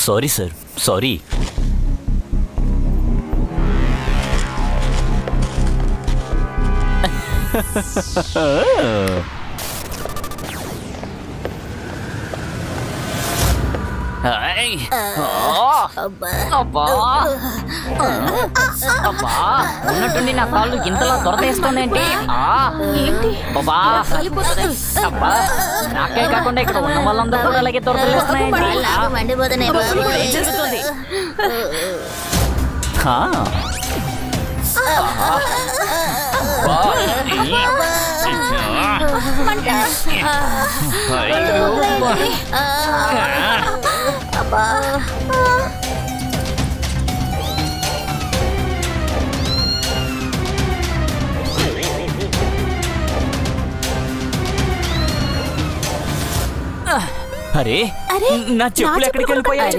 Sorry sir, sorry. ఉన్నట్టుండి నా కాళ్ళు ఇంతలా దొరదేస్తుందేంటి? నాకే కాకుండా ఇక్కడ ఉన్న వాళ్ళందరూ కూడా అలాగే దొరకలేస్తున్నాయండి. అరే నా చెప్పులు ఎక్కడికి వెళ్ళిపోయాయి?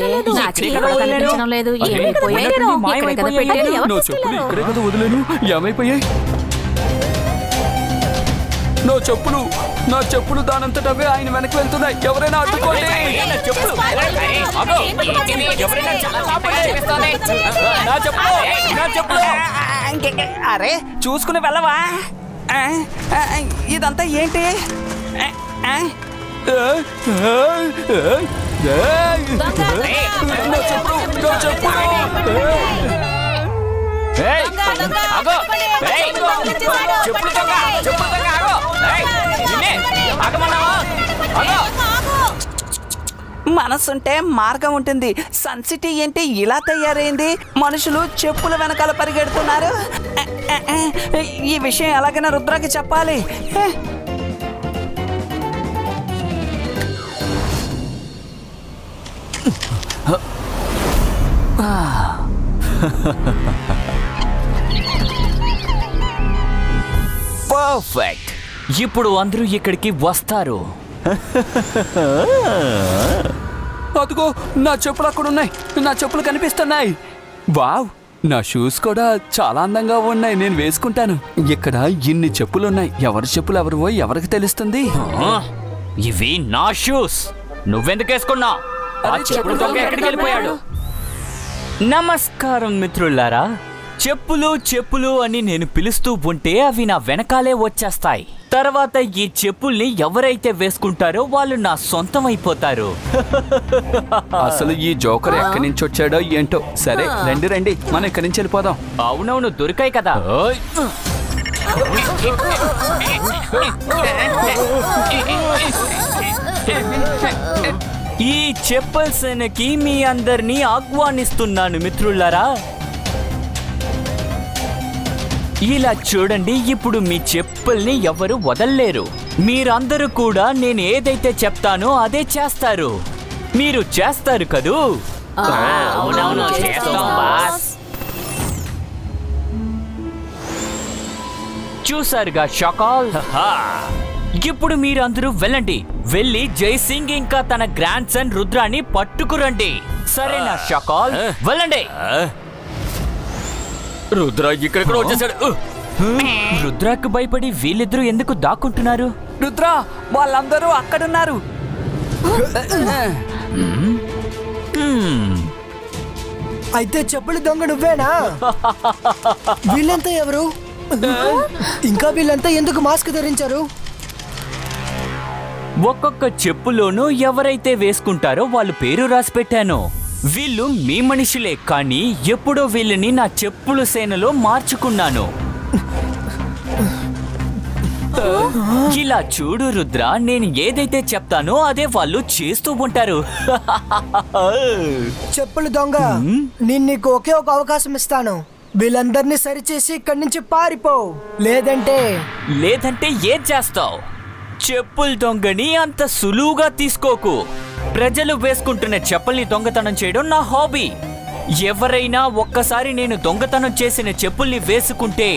ఏమైపోయాయి? నా చెప్పులు దానంతటవే ఆయన వెనక్కి వెళ్తున్నాయి. ఎవరైనా అడ్డుకోండి. అరే చూసుకుని వెళ్ళవా? ఇదంతా ఏంటి? మనసుంటే మార్గం ఉంటుంది. సన్ సిటీ ఏంటి ఇలా తయారైంది? మనుషులు చెప్పుల వెనకాల పరిగెడుతున్నారు. ఈ విషయం ఎలాగైనా రుద్రాకి చెప్పాలి. పర్ఫెక్ట్. ఇప్పుడు అందరూ ఇక్కడికి వస్తారు. అదిగో నా చెప్పులు అక్కడ ఉన్నాయి. నా చెప్పులు కనిపిస్తున్నాయి. వావ్, నా షూస్ కూడా చాలా అందంగా ఉన్నాయి. నేను వేసుకుంటాను. ఇక్కడ ఇన్ని చెప్పులున్నాయి. ఎవరి చెప్పులు ఎవరివో ఎవరికి తెలుస్తుంది? ఇవి నా షూస్. నువ్వెందుకు వేసుకున్నా? ఎక్కడికి వెళ్ళిపోయాడు? నమస్కారం మిత్రులారా. చెప్పులు చెప్పులు అని నేను పిలుస్తూ ఉంటే అవి నా వెనకాలే వచ్చేస్తాయి. తర్వాత ఈ చెప్పుల్ని ఎవరైతే వేసుకుంటారో వాళ్ళు నా సొంతం అయిపోతారు. అసలు ఈ జోకర్ ఎక్కడి నుంచి వచ్చాడో ఏంటో. సరే రండి రండి, మనం ఇక్కడి నుంచి వెళ్ళిపోదాం. అవునవును, దొరికాయి కదా. ఈ చెప్పుల సేనకి మీ అందరినీ ఆహ్వానిస్తున్నాను మిత్రులారా. ఇలా చూడండి, ఇప్పుడు మీ చెప్పుల్ని ఎవరు వదల్లేరు. మీరందరూ కూడా నేను ఏదైతే చెప్తానో అదే చేస్తారు. మీరు చేస్తారు కదూ? అవునవును, చేస్తాం బాస్. చూసారుగా షకాల్. ఇప్పుడు మీరందరూ వెళ్ళండి. వెళ్ళి జైసింగ్ ఇంకా తన గ్రాండ్ సన్ రుద్రాన్ని పట్టుకురండి. సరేనా షకాల్? వెళ్ళండి. రుద్ర ఇక్కడ కూడా వచ్చేసాడు. రుద్రాకు భయపడి వీళ్ళిద్దరూ ఎందుకు దాక్కుంటున్నారు? రుద్ర, వాళ్ళందరూ అక్కడున్నారు. అయితే చెప్పులు దొంగ నువ్వేనా? వీళ్ళంతా ఎవరు? ఇంకా వీళ్ళంతా ఎందుకు మాస్క్ ధరించారు? ఒక్కొక్క చెప్పులోనూ ఎవరైతే వేసుకుంటారో వాళ్ళ పేరు రాసి పెట్టాను. వీళ్ళు మీ మనుషులే, కానీ ఎప్పుడో వీళ్ళని నా చెప్పుల సేనలో మార్చుకున్నాను. ఇలా చూడు రుద్ర, నేను ఏదైతే చెప్తానో అదే వాళ్ళు చేస్తూ ఉంటారు. చెప్పులు దొంగ, నేను నీకు ఒకే ఒక అవకాశం ఇస్తాను. వీళ్ళందరినీ సరిచేసి ఇక్కడి నుంచి పారిపో. లేదంటే ఏం చేస్తావు? చెప్పుల దొంగని అంత సులువుగా తీసుకోకు. ప్రజలు వేసుకుంటున్న చెప్పుల్ని దొంగతనం చేయడం నా హాబీ. ఎవరైనా ఒక్కసారి నేను దొంగతనం చేసిన చెప్పుల్ని వేసుకుంటే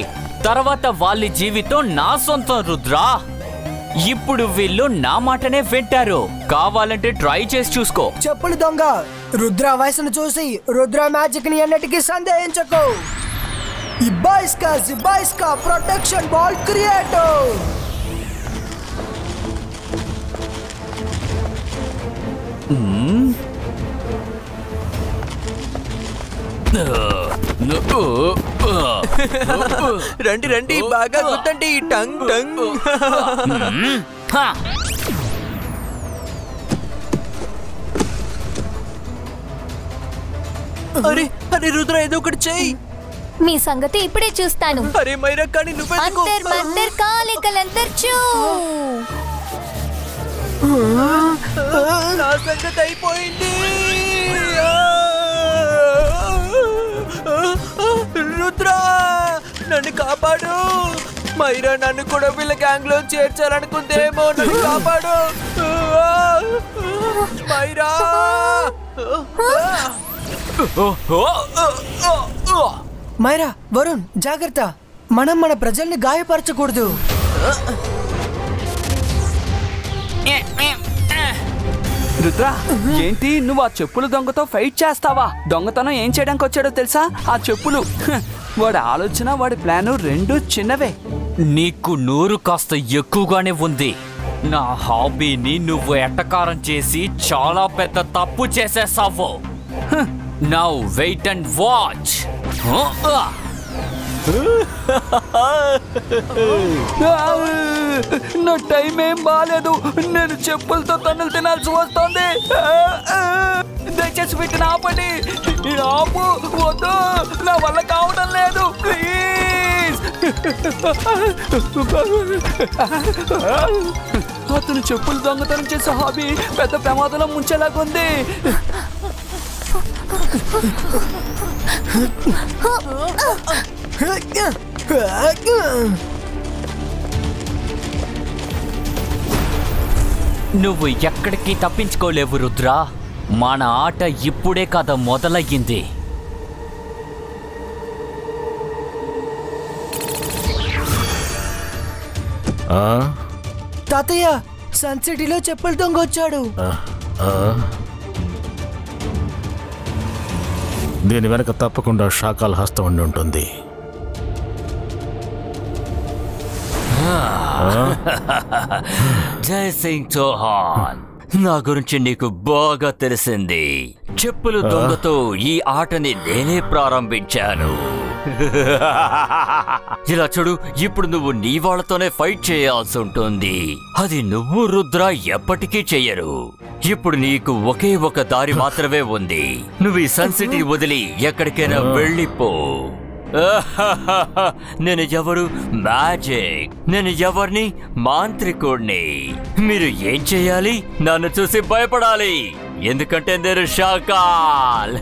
తర్వాత వాళ్ళ జీవితం నా సొంతం రుద్రా. ఇప్పుడు వీళ్ళు నా మాటనే వింటారు. కావాలంటే ట్రై చేసి చూసుకో. చెప్పులు దొంగ, రుద్ర వయసును చూసి రుద్ర మ్యాజిక్ ని అన్నిటికీ సందేహించకు. ఇబ్బాయిస్కా ప్రొటెక్షన్ బాల్ క్రియేటో. రండి రండి, బాగా గుర్తండి. Tongue tongue. అరే అరే రుద్ర, ఏదో ఒకటి చెయ్యి. మీ సంగతి ఇప్పుడే చూస్తాను. అరే మైరా, కానీ నువ్వెందుకు? అంతర్ మంతర్ కాలికలంతర్ చూ. నా సంగతి అయిపోయింది. రుద్ర, నన్ను కాపాడు. మైరా నన్ను కూడా వీళ్ళ గ్యాంగ్ లో చేర్చాలనుకుందేమో. నన్ను కాపాడు మైరా. మైరా, వరుణ్ జాగ్రత్త. మనం మన ప్రజల్ని గాయపరచకూడదు. రుద్ర, ఏంటి నువ్వు ఆ చెప్పులు దొంగతో ఫైట్ చేస్తావా? దొంగతనం ఏం చేయడానికి వచ్చాడో తెలుసా? ఆ చెప్పులు. వాడి ఆలోచన, వాడి ప్లాను రెండూ చిన్నవే. నీకు నోరు కాస్త ఎక్కువగానే ఉంది. నా హాబీని నువ్వు ఎట్టకారం చేసి చాలా పెద్ద తప్పు చేసేసావు. Now wait and watch. నా టైం ఏం బాగాలేదు. నేను చెప్పులతో తన్నులు తినాల్సి వస్తుంది. దయచేసి వీటిని ఆపండి. ఆపు, వద్దు, నా వల్ల కావడం లేదు, ప్లీజ్. అతను చెప్పులు దొంగతనం చేసే హాబీ పెద్ద ప్రమాదంలో ముంచేలాగుంది. నువ్వు ఎక్కడికి తప్పించుకోలేవు రుద్రా. మన ఆట ఇప్పుడే కదా మొదలయ్యింది. తాతయ్య, సన్ సిటీలో చెప్పులు దొంగ వచ్చాడు. దీని వెనక తప్పకుండా షాకాల్ హస్తం ఉండి ఉంటుంది. జై సింగ్ చౌహాన్, నా గురించి నీకు బాగా తెలిసింది. చెప్పులు దొంగతో ఈ ఆటని నేనే ప్రారంభించాను. ఇలా చూడు, ఇప్పుడు నువ్వు నీ వాళ్ళతోనే ఫైట్ చేయాల్సి ఉంటుంది. అది నువ్వు రుద్ర ఎప్పటికీ చెయ్యరు. ఇప్పుడు నీకు ఒకే ఒక దారి మాత్రమే ఉంది. నువ్వు ఈ సన్ సిటీ వదిలి ఎక్కడికైనా వెళ్ళిపో. నేను ఎవరు? మ్యాజిక్. నేను ఎవరిని? మాంత్రికుడిని. మీరు ఏం చేయాలి? నన్ను చూసి భయపడాలి, ఎందుకంటే నేను షాకాల్.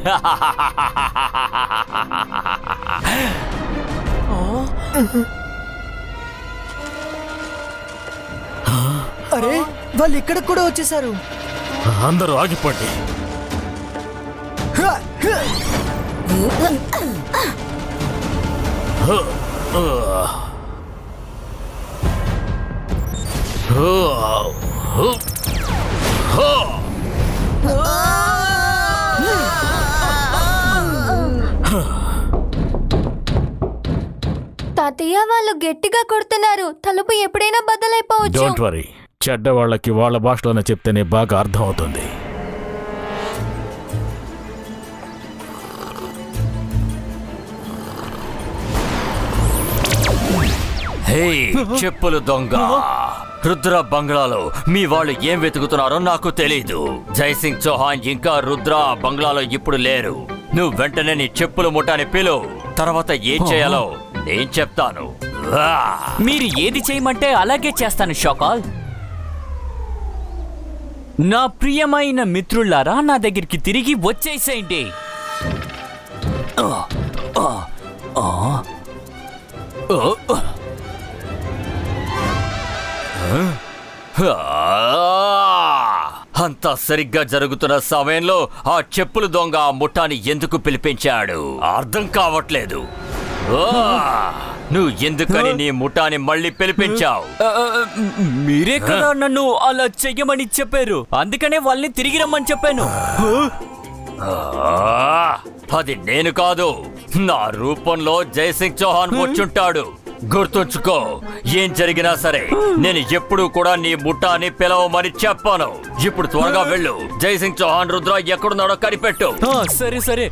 అరే, వాళ్ళు ఇక్కడ కూడా వచ్చేసారు. అందరూ ఆగిపోండి. తాతయ్య, వాళ్ళు గట్టిగా కొడుతున్నారు. తలుపు ఎప్పుడైనా బద్దలైపోవచ్చు. డోంట్ వరీ, చెడ్డ వాళ్ళకి వాళ్ళ భాషలోనే చెప్తేనే బాగా అర్థం అవుతుంది. హే చెప్పులు దొంగ, రుద్ర బంగ్లాలో మీ వాళ్ళు ఏం వెతుకుతున్నారో నాకు తెలీదు. జై సింగ్ చౌహాన్ ఇంకా రుద్ర బంగ్లాలో ఇప్పుడు లేరు. నువ్వు వెంటనే నీ చెప్పుల ముఠాని పిలు. తర్వాత ఏం చేయాలో నేను చెప్తాను. మీరు ఏది చేయమంటే అలాగే చేస్తాను షాకాల్. నా ప్రియమైన మిత్రులారా, నా దగ్గరికి తిరిగి వచ్చేసేయండి. అంతా సరిగ్గా జరుగుతున్న సమయంలో ఆ చెప్పుల దొంగ ఆ ముఠాని ఎందుకు పిలిపించాడు అర్థం కావట్లేదు. నువ్వు ఎందుకని నీ ముఠాని మళ్ళీ పిలిపించావు? మీరే కదా నన్ను అలా చెయ్యమని చెప్పారు, అందుకనే వాళ్ళని తిరిగి రమ్మని చెప్పాను. అది నేను కాదు, నా రూపంలో జైసింగ్ చౌహాన్ వచ్చుంటాడు. గుర్తుంచుకో, ఏం జరిగినా సరే నేను ఎప్పుడు కూడా నీ ముఠాని పిలవమని చెప్పాను. ఇప్పుడు త్వరగా వెళ్ళు. జైసింగ్ చౌహాన్ రుద్ర ఎక్కడున్నాడో కనిపెట్టు. సరే సరే.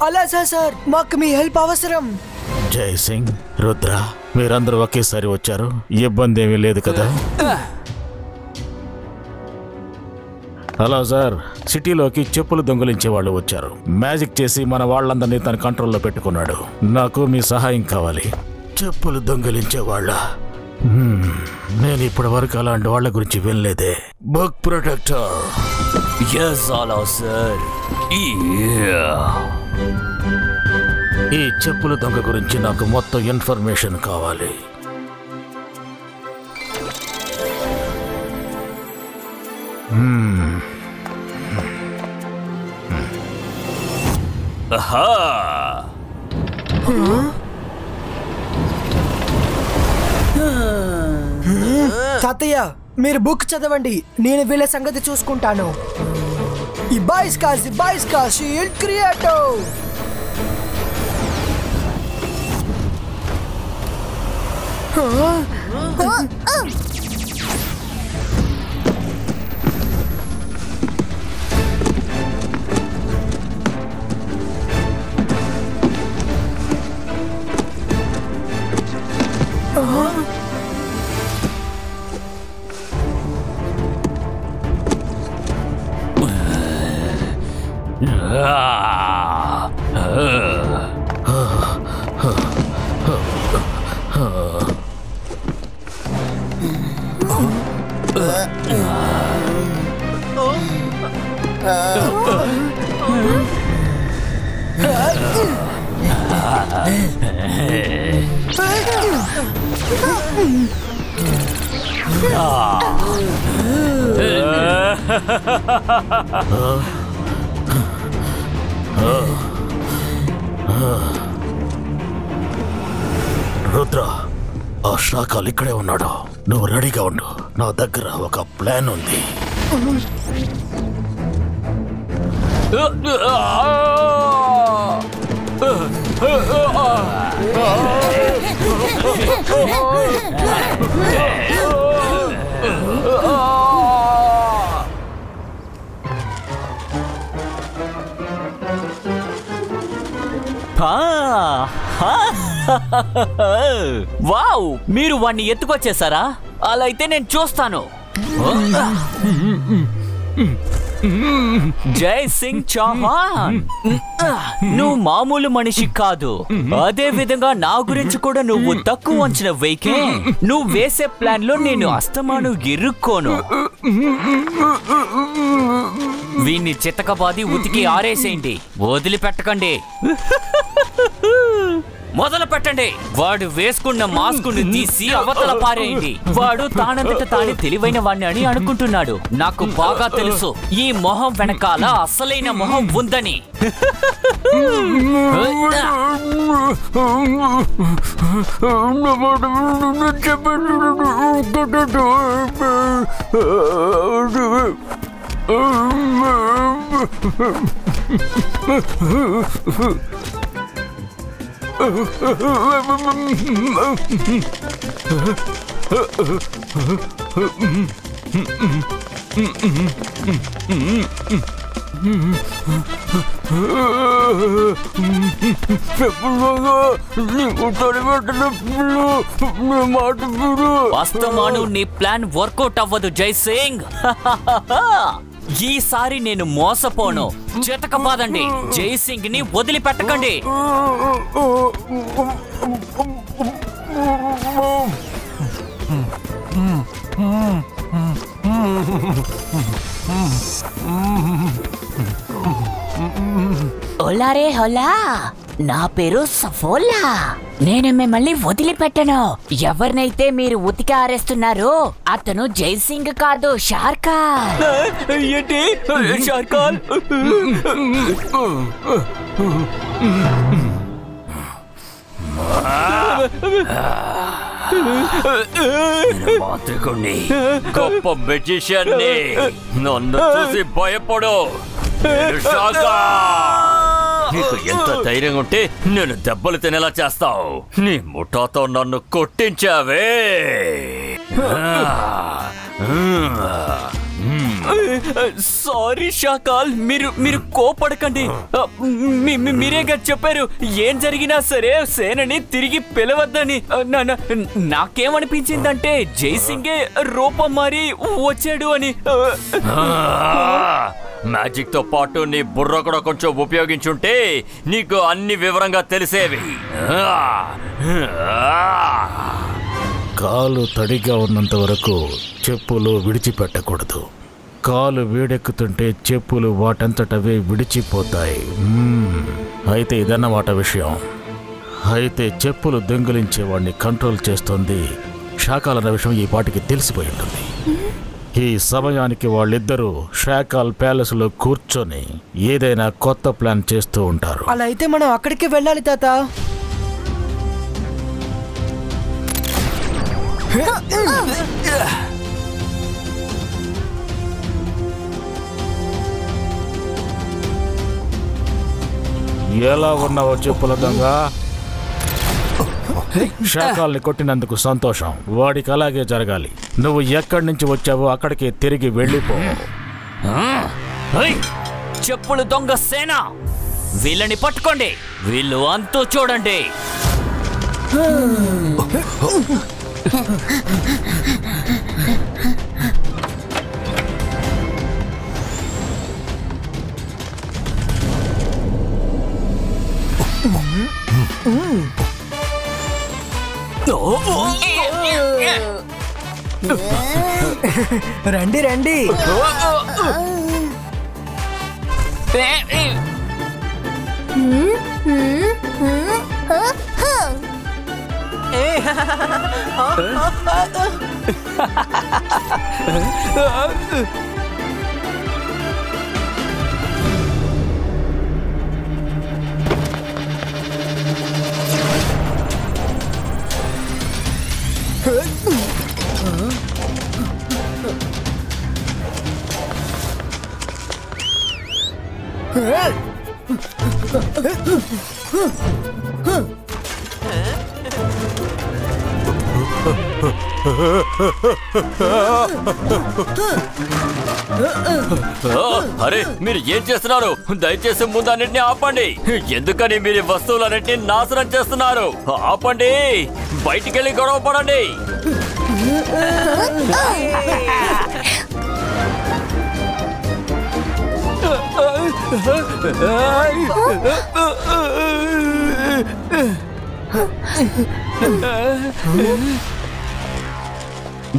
అలా సార్, మాకు మీ హెల్ప్ అవసరం. జైసింగ్, రుద్ర, మీరందరూ ఒకేసారి వచ్చారు, ఇబ్బంది ఏమీ లేదు కదా? హలో సార్, సిటీలోకి చెప్పులు దొంగిలించే వాళ్ళు వచ్చారు. మ్యాజిక్ చేసి మన వాళ్ళందరినీ తన కంట్రోల్లో పెట్టుకున్నాడు. నాకు మీ సహాయం కావాలి. చెప్పులు దొంగిలించే వాళ్ళ? నేను ఇప్పటి వరకు అలాంటి వాళ్ళ గురించి వినలేదే. Book protector. ఈ చెప్పుల దొంగ గురించి నాకు మొత్తం ఇన్ఫర్మేషన్ కావాలి. తాతయ్య, మీరు బుక్ చదవండి, నేను వీళ్ళ సంగతి చూసుకుంటాను. ఈ బాయ్స్ కా షీల్డ్ క్రియేటో. రుద్ర, ఆ శాఖలు ఇక్కడే ఉన్నాడు. నువ్వు రెడీగా ఉండు, నా దగ్గర ఒక ప్లాన్ ఉంది. వావ్, మీరు వాణ్ణి ఎత్తుకొచ్చేసారా? అలా అయితే నేను చూస్తాను. జై సింగ్ చౌహాన్, నువ్వు మామూలు మనిషి కాదు. అదే విధంగా నా గురించి కూడా నువ్వు తక్కువ అంచనా వేయకే. నువ్వు వేసే ప్లాన్ లో నేను అస్తమాను ఇరుక్కోను. వీణ్ణి చితకబాది ఉతికి ఆరేసేయండి, వదిలిపెట్టకండి. మొదలు పెట్టండి. వాడు వేసుకున్న మాస్కును తీసి అవతల పారేయండి. వాడు తానంతట తానే తెలివైన వాణ్ణి అని అనుకుంటున్నాడు. నాకు బాగా తెలుసు ఈ మొహం వెనకాల అసలైన మొహం ఉందని. అస్తమాను నీ ప్లాన్ వర్కౌట్ అవ్వదు జై సింగ్. ఈసారి నేను మోసపోను. చితకబాదండి. జై సింగ్ ని వదిలిపెట్టకండి. హోలా రే హోలా, నా పేరు సఫోలా. నేను మిమ్మల్ని వదిలిపెట్టను. ఎవరినైతే మీరు ఉతికి ఆరేస్తున్నారో అతను జైసింగ్ కాదు, షార్కాల్. ఏంటి షార్కాల్? మాంత్రికుణ్ణి, గొప్ప మెజిషియన్ని. నన్ను చూసి భయపడు. నీకు ఎంత ధైర్యం ఉంటే నేను దెబ్బలు తినేలా చేస్తావు? నీ ముఠాతో నన్ను కొట్టించావే. సారీ షాకాల్, మీరు కోపడకండి. మీరేగా చెప్పారు ఏం జరిగినా సరే సేనని తిరిగి పిలవద్దని. నాకేమనిపించిందంటే జైసింగే రూపం మారి వచ్చాడు అని. మ్యాజిక్ తో పాటు నీ బుర్ర కూడా కొంచెం ఉపయోగించుంటే నీకు అన్ని వివరంగా తెలిసేవి. కాలు తడిగా ఉన్నంత వరకు చెప్పులు విడిచిపెట్టకూడదు. కాలు వేడెక్కుతుంటే చెప్పులు వాటంతటవే విడిచిపోతాయి. అయితే ఇదన్నమాట విషయం. అయితే చెప్పులు దొంగిలించేవాడిని కంట్రోల్ చేస్తుంది షాకాల్ విషయం ఈ పాటికి తెలిసిపోయి ఉంటుంది. ఈ సమయానికి వాళ్ళిద్దరూ షాకాల్ ప్యాలెస్ లో కూర్చొని ఏదైనా కొత్త ప్లాన్ చేస్తూ ఉంటారు. అలా అయితే మనం అక్కడికి వెళ్ళాలి తాత. ఎలా ఉన్నావో చెప్పుల దొంగ? షాకాల్ని కొట్టినందుకు సంతోషం. వాడికి అలాగే జరగాలి. నువ్వు ఎక్కడి నుంచి వచ్చావో అక్కడికి తిరిగి వెళ్ళిపో. చెప్పులు దొంగ సేన, వీళ్ళని పట్టుకోండి. వీళ్ళు అంతూ చూడండి. రండి రండి. అరే మీరు ఏం చేస్తున్నారు? దయచేసి ముందు అన్నింటినీ ఆపండి. ఎందుకని మీరు వస్తువులన్నింటినీ నాశనం చేస్తున్నారు? ఆపండి. బయటికెళ్ళి గొడవ పడండి.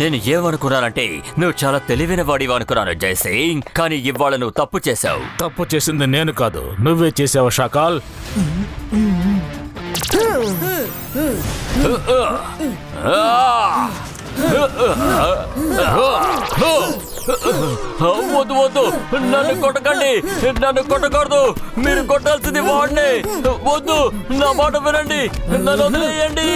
నేను ఏమనుకున్నానంటే నువ్వు చాలా తెలివైన వాడివి అనుకున్నాను జైసింగ్. కానీ ఇవాళ నువ్వు తప్పు చేశావు. తప్పు చేసింది నేను కాదు, నువ్వే చేసావు షాకాల్. వద్దు వద్దు, నన్ను కొట్టకండి. నన్ను కొట్టకూడదు. మీరు కొట్టాల్సింది వాడిని. వద్దు, నా మాట వినండి. నన్ను వదిలేయండి.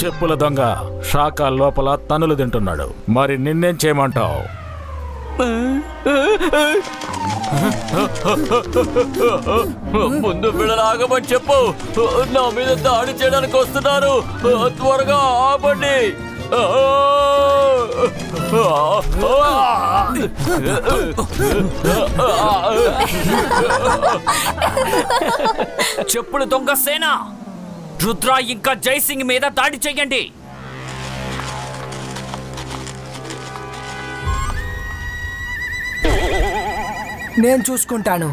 చెప్పుల దొంగ షాకాల్ లోపల తన్నులు తింటున్నాడు. మరి నిన్నేం చేయమంటావు? ముందు బిడలాగమని చెప్పు. నా మీద దాడి చేయడానికి వస్తున్నారు. త్వరగా ఆపండి. చెప్పులు దొంగ సేన, రుద్ర ఇంకా జైసింగ్ మీద దాడి చెయ్యండి. నేను చూసుకుంటాను.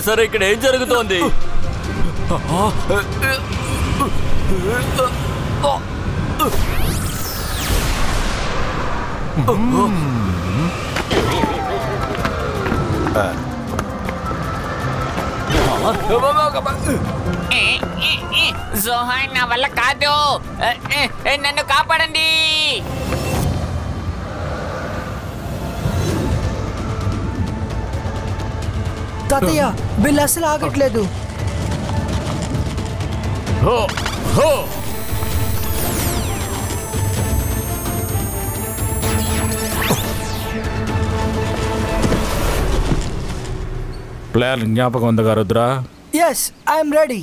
సరే, ఇక్కడ ఏం జరుగుతోంది? జోహాన్, నా వల్ల కాదు. నన్ను కాపాడండి. తాతయ్య, వీళ్ళు అసలు ఆగట్లేదు. ప్లాన్ జ్ఞాపకం ఉందిగా రుద్రా? Yes, I'm ready.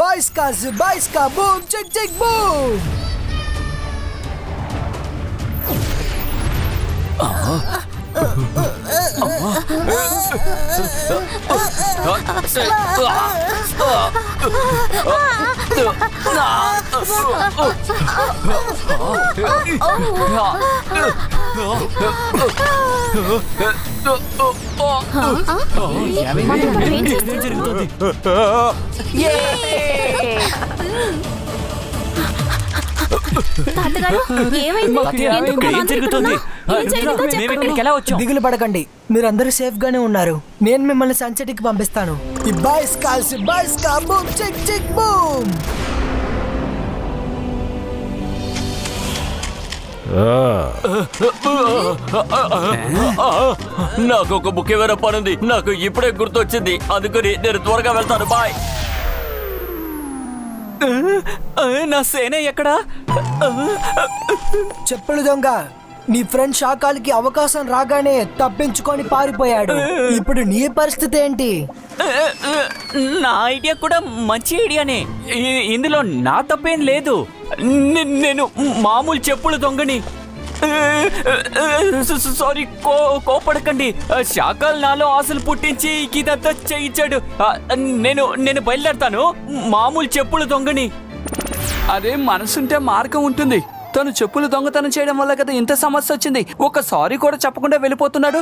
బాయ్స్కా బూమ్ చెక్ చెక్ బూమ్. దిగులు పడకండి, మీరందరూ సేఫ్ గానే ఉన్నారు. నేను మిమ్మల్ని సన్సెట్కి పంపిస్తాను. ఈ బాయ్స్ కాల్సి బూమ్ చెక్ చెక్ బూమ్. నాకు ఒక ముఖ్యమైన పనుంది. నాకు ఇప్పుడే గుర్తొచ్చింది, అందుకని నేను త్వరగా వెళ్తాను. బాయ్. నా సేన ఎక్కడా? చెప్పులు దొంగ, నీ ఫ్రెండ్ షాకాల్కి అవకాశం రాగానే తప్పించుకొని పారిపోయాడు. ఇప్పుడు నీ పరిస్థితి ఏంటి? నా ఐడియా కూడా మంచి ఐడియానే. ఇందులో నా తప్పేం లేదు. నేను మామూలు చెప్పులు దొంగని. సారీ, కోపడకండి. శాఖలు నాలో ఆశలు పుట్టించి ఇదంతా చేయించాడు. నేను బయలుదేరతాను. మామూలు చెప్పులు దొంగని. అదే మనసుంటే మార్గం ఉంటుంది. తను చెప్పులు దొంగతనం చేయడం వల్ల కదా ఇంత సమస్య వచ్చింది. ఒక సారీ కూడా చెప్పకుండా వెళ్ళిపోతున్నాడు.